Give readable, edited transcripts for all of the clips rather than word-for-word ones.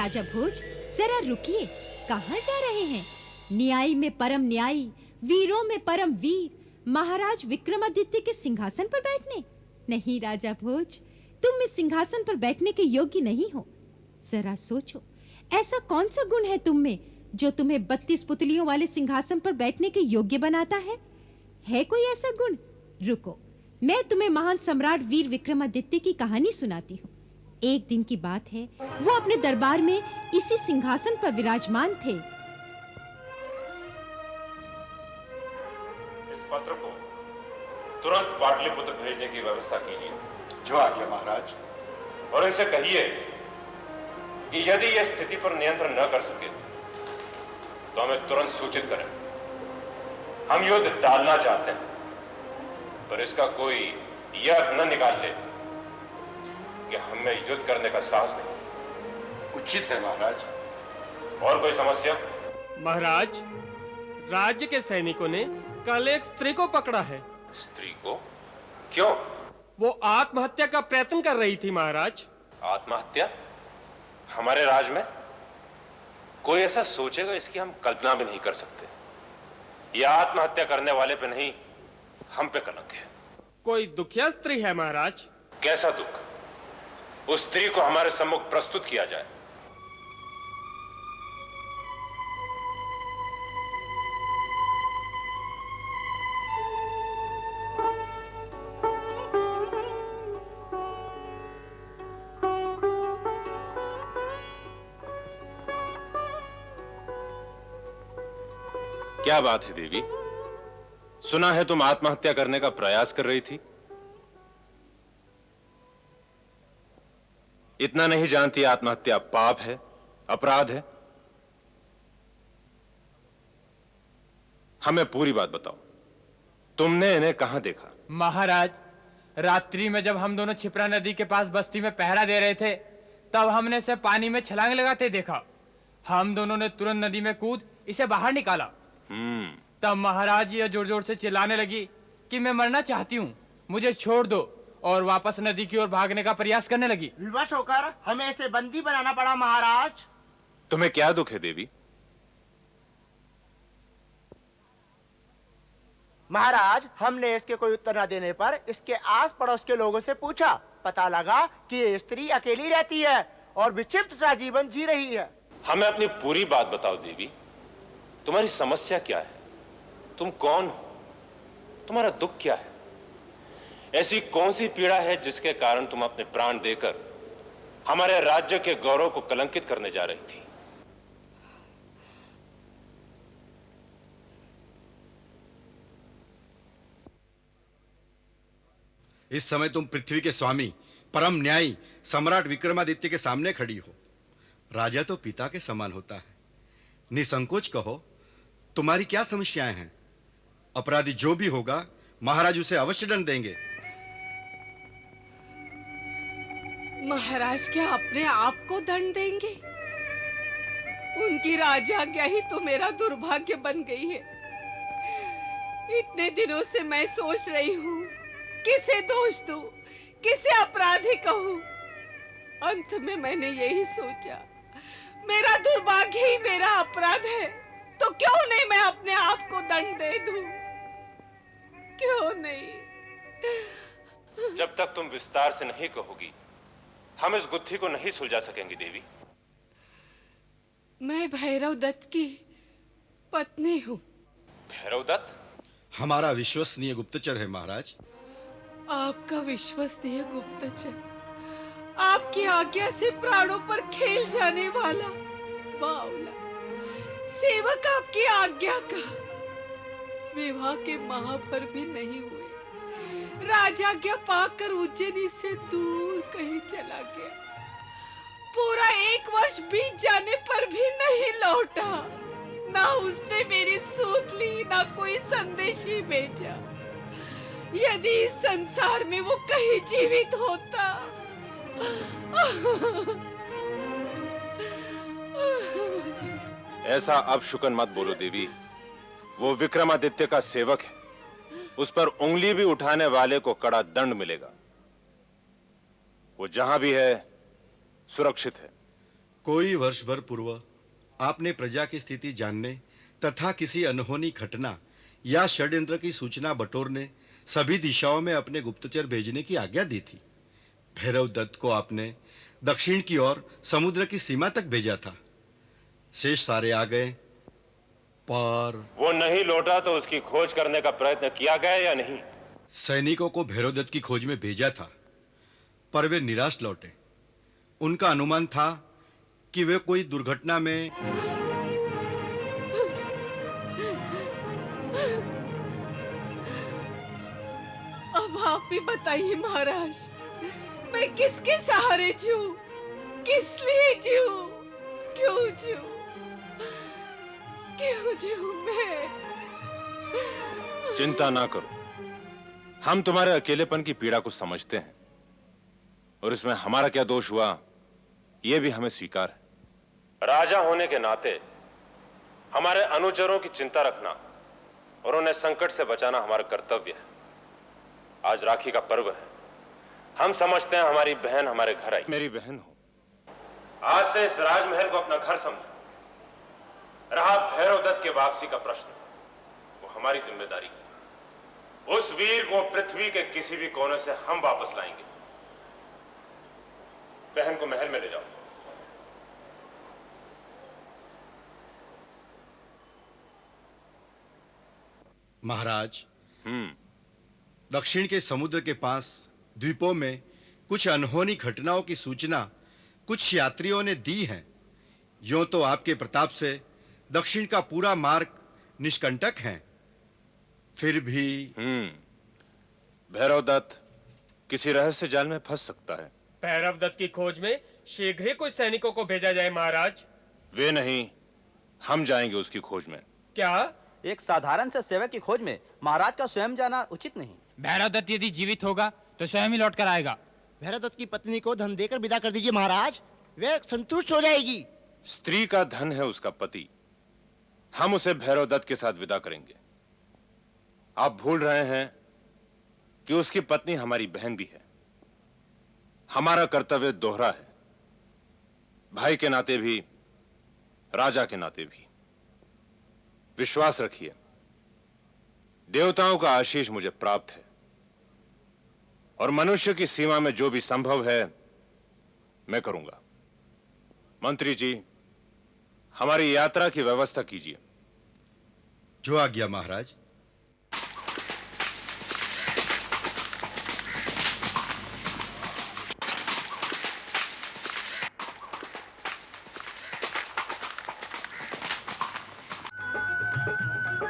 राजा भोज, जरा रुकिए, कहाँ जा रहे हैं? न्यायी में परम न्यायी, वीरों में परम वीर, महाराज विक्रमादित्य के सिंहासन पर बैठने? नहीं राजा भोज, तुम इस सिंहासन पर बैठने के योग्य नहीं हो। जरा सोचो, ऐसा कौन सा गुण है तुम में जो तुम्हें 32 पुतलियों वाले सिंहासन पर बैठने के योग्य बनाता है? है कोई ऐसा गुण? रुको, मैं तुम्हें महान सम्राट वीर विक्रमादित्य की कहानी सुनाती हूँ। एक दिन की बात है, वो अपने दरबार में इसी सिंहासन पर विराजमान थे। इस पत्र को तुरंत पाटलिपुत्र भेजने की व्यवस्था कीजिए। जो आज्ञा महाराज। और इनसे कहिए कि यदि यह स्थिति पर नियंत्रण न कर सके तो हमें तुरंत सूचित करें। हम युद्ध टालना चाहते हैं, पर इसका कोई यह अर्थ न निकाल ले कि हमें युद्ध करने का साहस नहीं। उचित है महाराज। और कोई समस्या? महाराज, राज्य के सैनिकों ने कल एक स्त्री को पकड़ा है। स्त्री को? क्यों? वो आत्महत्या का प्रयत्न कर रही थी महाराज। आत्महत्या? हमारे राज में? कोई ऐसा सोचेगा इसकी हम कल्पना भी नहीं कर सकते। यह आत्महत्या करने वाले पे नहीं, हम पे कलंक है। कोई दुखिया स्त्री है महाराज। कैसा दुख? उस स्त्री को हमारे सम्मुख प्रस्तुत किया जाए। क्या बात है देवी? सुना है तुम आत्महत्या करने का प्रयास कर रही थी। इतना नहीं जानती आत्महत्या पाप है, अपराध है? हमें पूरी बात बताओ, तुमने इन्हें कहां देखा? महाराज, रात्रि में जब हम दोनों छिपरा नदी के पास बस्ती में पहरा दे रहे थे, तब हमने इसे पानी में छलांग लगाते देखा। हम दोनों ने तुरंत नदी में कूद इसे बाहर निकाला। तब महाराज ये जोर जोर से चिल्लाने लगी कि मैं मरना चाहती हूँ, मुझे छोड़ दो, और वापस नदी की ओर भागने का प्रयास करने लगी। विवश होकर हमें इसे बंदी बनाना पड़ा महाराज। तुम्हें क्या दुख है देवी? महाराज, हमने इसके कोई उत्तर न देने पर इसके आस पड़ोस के लोगों से पूछा। पता लगा कि ये स्त्री अकेली रहती है और विक्षिप्त सा जीवन जी रही है। हमें अपनी पूरी बात बताओ देवी। तुम्हारी समस्या क्या है? तुम कौन हो? तुम्हारा दुख क्या है? ऐसी कौन सी पीड़ा है जिसके कारण तुम अपने प्राण देकर हमारे राज्य के गौरव को कलंकित करने जा रही थी? इस समय तुम पृथ्वी के स्वामी, परम न्यायी सम्राट विक्रमादित्य के सामने खड़ी हो। राजा तो पिता के समान होता है। निसंकोच कहो, तुम्हारी क्या समस्याएं हैं? अपराधी जो भी होगा, महाराज उसे अवश्य दंड देंगे। महाराज क्या अपने आप को दंड देंगे? उनकी राजाज्ञा ही तो मेरा दुर्भाग्य बन गई है। इतने दिनों से मैं सोच रही हूँ, किसे दोष दूं, किसे अपराधी कहूँ। अंत में मैंने यही सोचा, मेरा दुर्भाग्य ही मेरा अपराध है, तो क्यों नहीं मैं अपने आप को दंड दे दूं? क्यों नहीं? जब तक तुम विस्तार से नहीं कहोगी, हम इस गुत्थी को नहीं सुलझा सकेंगे देवी। मैं भैरव दत्त की पत्नी हूँ। भैरव दत्त? हमारा विश्वसनीय गुप्तचर है महाराज। आपका विश्वसनीय गुप्तचर, आपकी आज्ञा से प्राणों पर खेल जाने वाला बावला सेवक, आपकी आज्ञा का विवाह के माह पर भी नहीं हुए, राजाज्ञा पाकर उज्जैनी से दूर कहीं चला गया। पूरा 1 वर्ष बीत जाने पर भी नहीं लौटा। ना उसने मेरी सूत ली, ना कोई संदेश ही भेजा। यदि इस संसार में वो कहीं जीवित होता। ऐसा अब शुकन मत बोलो देवी। वो विक्रमादित्य का सेवक है, उस पर उंगली भी उठाने वाले को कड़ा दंड मिलेगा। वो जहां भी है सुरक्षित है। कोई वर्ष भर पूर्व आपने प्रजा की स्थिति जानने तथा किसी अनहोनी घटना या षड्यंत्र की सूचना बटोरने सभी दिशाओं में अपने गुप्तचर भेजने की आज्ञा दी थी। भैरव दत्त को आपने दक्षिण की ओर समुद्र की सीमा तक भेजा था। शेष सारे आ गए, पर वो नहीं लौटा तो उसकी खोज करने का प्रयत्न किया गया या नहीं? सैनिकों को भैरव दत्त की खोज में भेजा था, पर वे निराश लौटे। उनका अनुमान था कि वे कोई दुर्घटना में अब आप ही बताइए महाराज, मैं किसके सहारे जीऊं? किस लिए जीऊं? क्यों जीऊं? क्यों जीऊं मैं? चिंता ना करो, हम तुम्हारे अकेलेपन की पीड़ा को समझते हैं और इसमें हमारा क्या दोष हुआ यह भी हमें स्वीकार है। राजा होने के नाते हमारे अनुचरों की चिंता रखना और उन्हें संकट से बचाना हमारा कर्तव्य है। आज राखी का पर्व है, हम समझते हैं हमारी बहन हमारे घर आई। मेरी बहन हो, आज से इस राजमहल को अपना घर समझो। रहा भैरव दत्त के वापसी का प्रश्न, वो हमारी जिम्मेदारी है। उस वीर को पृथ्वी के किसी भी कोने से हम वापस लाएंगे। बहन को महल में ले जाओ। महाराज, दक्षिण के समुद्र के पास द्वीपों में कुछ अनहोनी घटनाओं की सूचना कुछ यात्रियों ने दी है। यूं तो आपके प्रताप से दक्षिण का पूरा मार्ग निष्कंटक है, फिर भी भैरव दत्त किसी रहस्य जाल में फंस सकता है। भैरव दत्त की खोज में शीघ्र ही कुछ सैनिकों को भेजा जाए महाराज। वे नहीं, हम जाएंगे उसकी खोज में। क्या? एक साधारण से सेवक की खोज में महाराज का स्वयं जाना उचित नहीं। भैरव दत्त यदि जीवित होगा तो स्वयं ही लौट कर आएगा। भैरव दत्त की पत्नी को धन देकर विदा कर दीजिए महाराज, वे संतुष्ट हो जाएगी। स्त्री का धन है उसका पति, हम उसे भैरव दत्त के साथ विदा करेंगे। आप भूल रहे हैं कि उसकी पत्नी हमारी बहन भी है। हमारा कर्तव्य दोहरा है, भाई के नाते भी राजा के नाते भी। विश्वास रखिए, देवताओं का आशीष मुझे प्राप्त है और मनुष्य की सीमा में जो भी संभव है मैं करूंगा। मंत्री जी, हमारी यात्रा की व्यवस्था कीजिए। जो आज्ञा महाराज।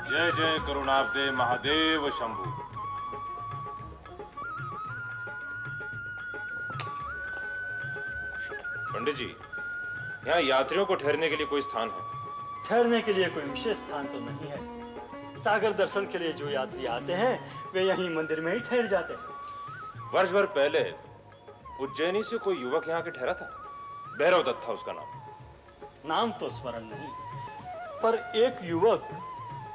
जय जय करुणाब्दे महादेव शंभु। पंडित जी, यहाँ यात्रियों को ठहरने के लिए कोई स्थान है? ठहरने के लिए कोई विशेष स्थान तो नहीं है। सागर दर्शन के लिए जो यात्री आते हैं वे यहीं मंदिर में ही ठहर जाते हैं। वर्ष भर पहले उज्जैनी से कोई युवक यहाँ के ठहरा था, भैरव दत्त था उसका नाम। नाम तो स्मरण नहीं, पर एक युवक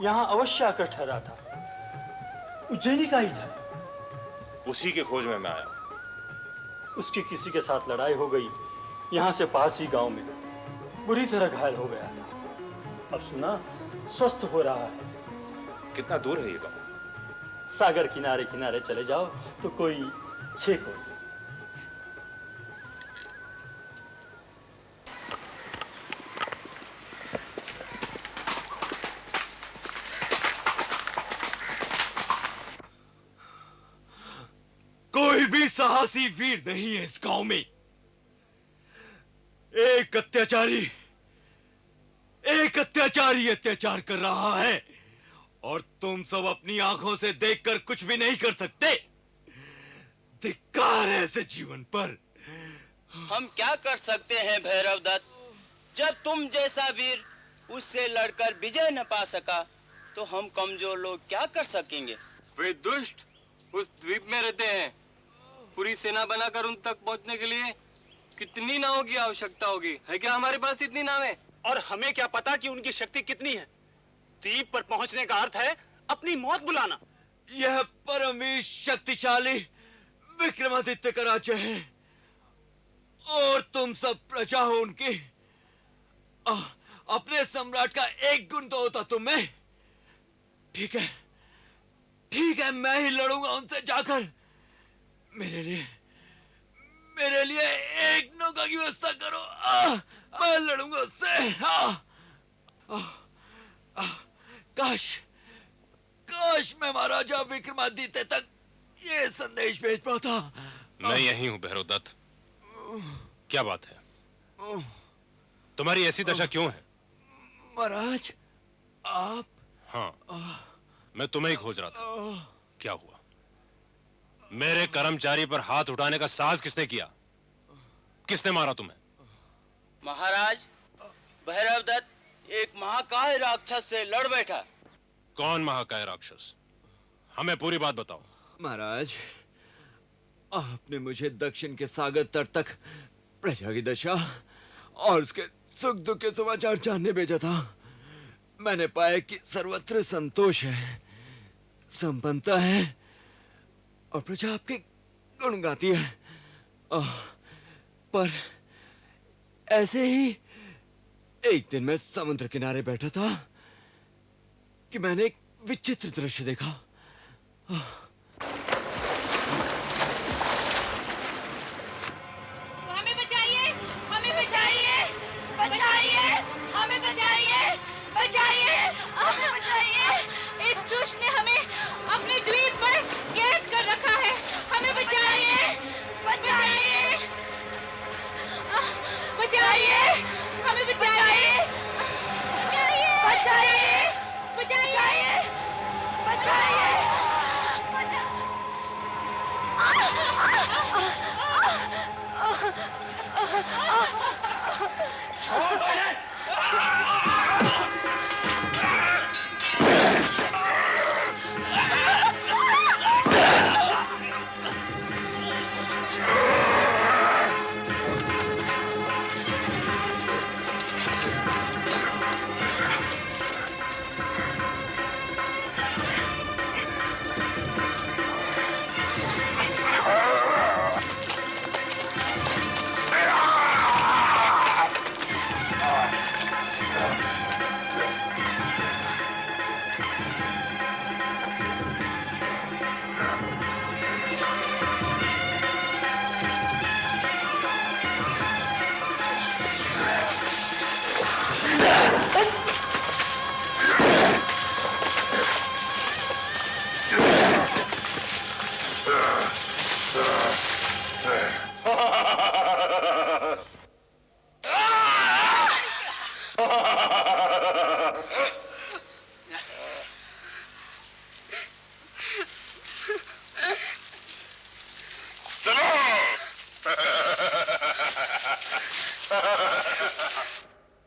यहाँ अवश्य आकर ठहरा था, उज्जैनी का ही था। उसी की खोज में मैं आया। उसकी किसी के साथ लड़ाई हो गई, यहाँ से पास ही गांव में बुरी तरह घायल हो गया था। अब सुना स्वस्थ हो रहा है। कितना दूर है ये गांव? सागर किनारे किनारे चले जाओ तो कोई 6 कोस। कोई भी साहसी वीर नहीं है इस गांव में। एक अत्याचारी अत्याचार कर रहा है और तुम सब अपनी आंखों से देखकर कुछ भी नहीं कर सकते। धिक्कार है ऐसे जीवन पर। हम क्या कर सकते हैं भैरव दत्त? जब तुम जैसा वीर उससे लड़कर विजय न पा सका तो हम कमजोर लोग क्या कर सकेंगे? वे दुष्ट उस द्वीप में रहते हैं। पूरी सेना बनाकर उन तक पहुंचने के लिए कितनी नावों की आवश्यकता होगी? है क्या हमारे पास इतनी नावें? और हमें क्या पता कि उनकी शक्ति कितनी है? द्वीप पर पहुंचने का अर्थ है अपनी मौत बुलाना। यह परम शक्तिशाली विक्रमादित्य का राज्य है और तुम सब प्रजा हो उनकी। अपने सम्राट का एक गुण तो होता तुम में। ठीक है, ठीक है, मैं ही लड़ूंगा उनसे जाकर। मेरे लिए एक नौका की व्यवस्था करो। मैं लड़ूंगा उससे। काश मैं महाराजा विक्रमादित्य तक ये संदेश भेज पाता। मैं यही हूं भैरवदत्त। क्या बात है, तुम्हारी ऐसी दशा क्यों है? महाराज आप? हाँ, मैं तुम्हें ही खोज रहा था। क्या हुआ? मेरे कर्मचारी पर हाथ उठाने का साहस किसने किया? किसने मारा तुम्हें? महाराज, भैरवदत्त एक महाकाय राक्षस से लड़ बैठा। कौन महाकाय राक्षस? हमें पूरी बात बताओ। महाराज, आपने मुझे दक्षिण के सागर तट तक प्रजा की दशा और उसके सुख दुख के समाचार जानने भेजा था। मैंने पाया कि सर्वत्र संतोष है, संपन्नता है और प्रजा आपके गुण गाती है। पर ऐसे ही एक दिन मैं समुद्र किनारे बैठा था कि मैंने एक विचित्र दृश्य देखा। हमें बचाइए, हमें बचाइए, बचाइए, हमें बचाइए, बचाइए, हमें बचाइए। इस दुष्ट ने हमें अपने द्वीप पर कैद कर रखा है। हमें बचाइए, बचाइए, बचाइए, हमें बचाइए, बचाइए, बचाइए, बचाइए,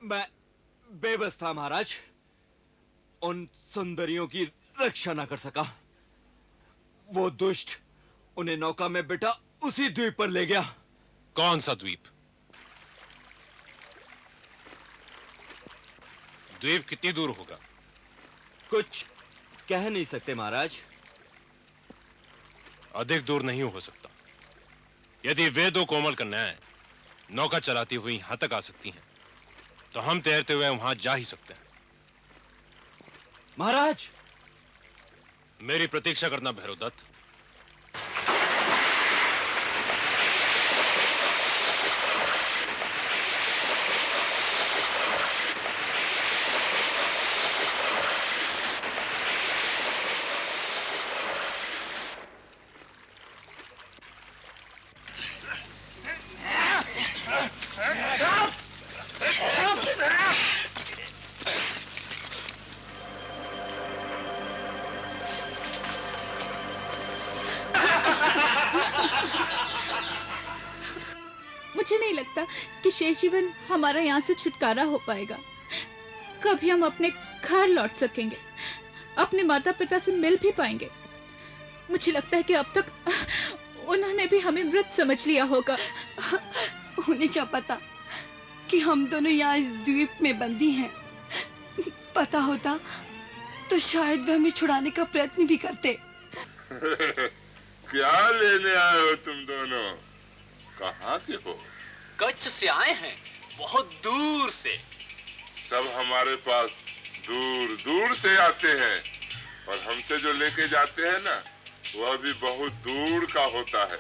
मैं बेबस था महाराज, उन सुंदरियों की रक्षा ना कर सका। वो दुष्ट उन्हें नौका में बिठा उसी द्वीप पर ले गया। कौन सा द्वीप? द्वीप कितनी दूर होगा? कुछ कह नहीं सकते महाराज। अधिक दूर नहीं हो सकता। यदि वे दो कोमल कन्याएं नौका चलाती हुई यहां तक आ सकती हैं, तो हम तैरते हुए वहां जा ही सकते हैं। महाराज, मेरी प्रतीक्षा करना भैरवदत्त। मुझे नहीं लगता कि शेष जीवन हमारा यहाँ से छुटकारा हो पाएगा। कभी हम अपने घर लौट सकेंगे, अपने माता पिता से मिल भी पाएंगे। मुझे लगता है कि अब तक उन्होंने भी हमें मृत समझ लिया होगा। उन्हें क्या पता कि हम दोनों यहाँ इस द्वीप में बंदी हैं। पता होता तो शायद वे हमें छुड़ाने का प्रयत्न भी करते। क्या लेने आए हो तुम दोनों? कहाँ के हो? कच्छ से आए हैं, बहुत दूर से। सब हमारे पास दूर दूर से आते हैं और हमसे जो लेके जाते हैं ना वह भी बहुत दूर का होता है।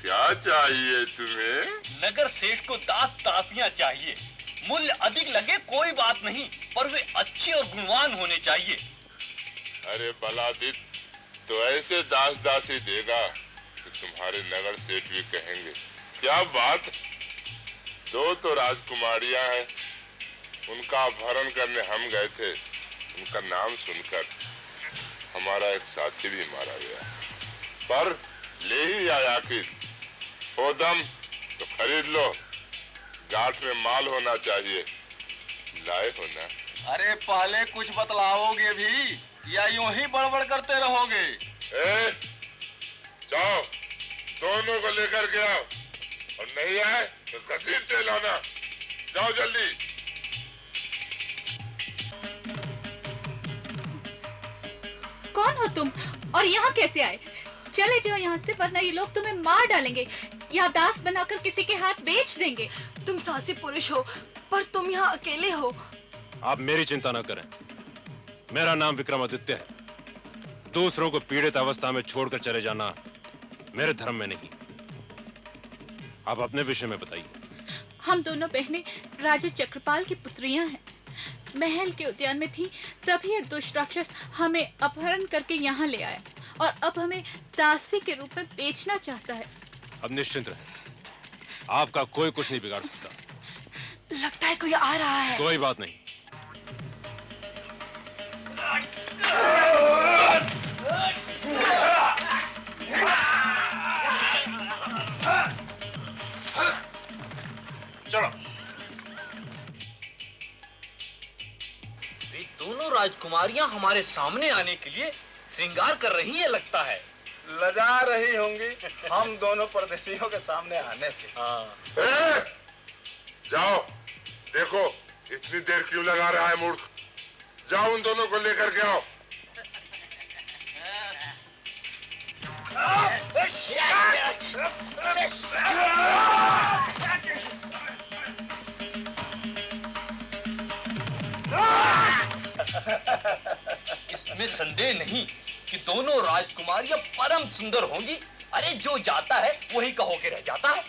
क्या चाहिए तुम्हें? नगर सेठ को दास दासियां चाहिए। मूल्य अधिक लगे कोई बात नहीं, पर वे अच्छे और गुणवान होने चाहिए। अरे बलादित, तो ऐसे दास दासी देगा कि तुम्हारे नगर सेठ भी कहेंगे क्या बात। दो तो राजकुमारियां हैं, उनका अपहरण करने हम गए थे। उनका नाम सुनकर हमारा एक साथी भी मारा गया, पर ले ही आया। आखिर हो दम तो खरीद लो, गांठ में माल होना चाहिए। लाए हो ना? अरे पहले कुछ बतलाओगे भी या यूं ही बड़बड़ करते रहोगे? जाओ, दोनों को लेकर के आओ, और नहीं आए तो घसीटते लाना। जाओ जल्दी। कौन हो तुम और यहाँ कैसे आए? चले जाओ यहाँ से, वरना ये लोग तुम्हें मार डालेंगे या दास बनाकर किसी के हाथ बेच देंगे। तुम साहसी पुरुष हो, पर तुम यहाँ अकेले हो। आप मेरी चिंता न करें, मेरा नाम विक्रमादित्य है। दूसरों को पीड़ित अवस्था में छोड़कर चले जाना मेरे धर्म में नहीं। आप अपने विषय में बताइए। हम दोनों बहनें राजा चक्रपाल की पुत्रियां हैं। महल के उद्यान में थी, तभी एक दुष्ट राक्षस हमें अपहरण करके यहाँ ले आया और अब हमें दासी के रूप में बेचना चाहता है। अब निश्चिंत रहे, आपका कोई कुछ नहीं बिगाड़ सकता। लगता है कोई आ रहा है। कोई बात नहीं। चलो। वे दोनों राजकुमारियां हमारे सामने आने के लिए श्रृंगार कर रही है लगता है। लजा रही होंगी हम दोनों परदेशियों के सामने आने से। जाओ देखो, इतनी देर क्यों लगा रहा है मूर्ख। जाओ उन दोनों को लेकर के आओ। इसमें संदेह नहीं कि दोनों राजकुमारियां परम सुंदर होंगी। अरे जो जाता है वही कहो के रह जाता है।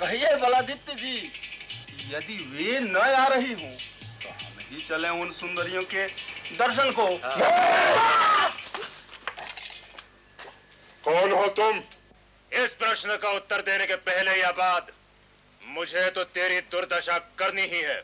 कहिए बलादित्य जी, यदि वे न आ रही हूँ तो हम ही चले उन सुंदरियों के दर्शन को। कौन हो तुम? इस प्रश्न का उत्तर देने के पहले या बाद मुझे तो तेरी दुर्दशा करनी ही है।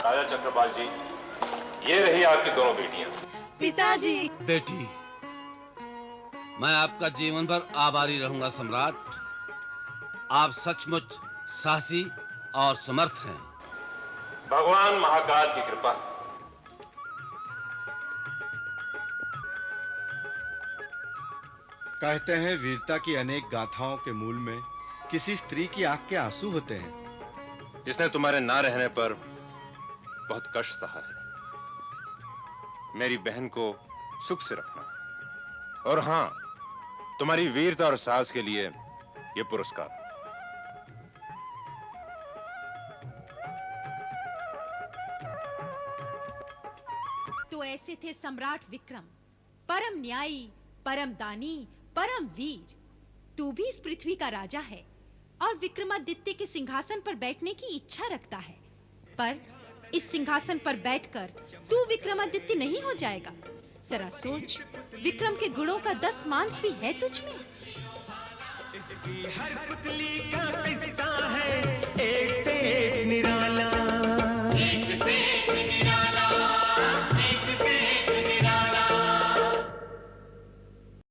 राजा चक्रपाल जी, ये रही आपकी दोनों बेटियां। पिताजी। बेटी, मैं आपका जीवन भर आभारी रहूंगा सम्राट। आप सचमुच साहसी और समर्थ हैं। भगवान महाकाल की कृपा। कहते हैं वीरता की अनेक गाथाओं के मूल में किसी स्त्री की आंख के आंसू होते हैं। इसने तुम्हारे ना रहने पर बहुत कष्ट सहा है। मेरी बहन को सुख से रखना। और हां, तुम्हारी वीरता और साहस के लिए यह पुरस्कार। तो ऐसे थे सम्राट विक्रम, परम न्यायी, परम दानी, परम वीर। तू भी इस पृथ्वी का राजा है और विक्रमादित्य के सिंहासन पर बैठने की इच्छा रखता है, पर इस सिंहासन पर बैठकर तू विक्रमादित्य नहीं हो जाएगा। जरा सोच, विक्रम के गुणों का 10 मांस भी है तुझ में। इसकी हर पुतली का किस्सा है एक से एक निराला।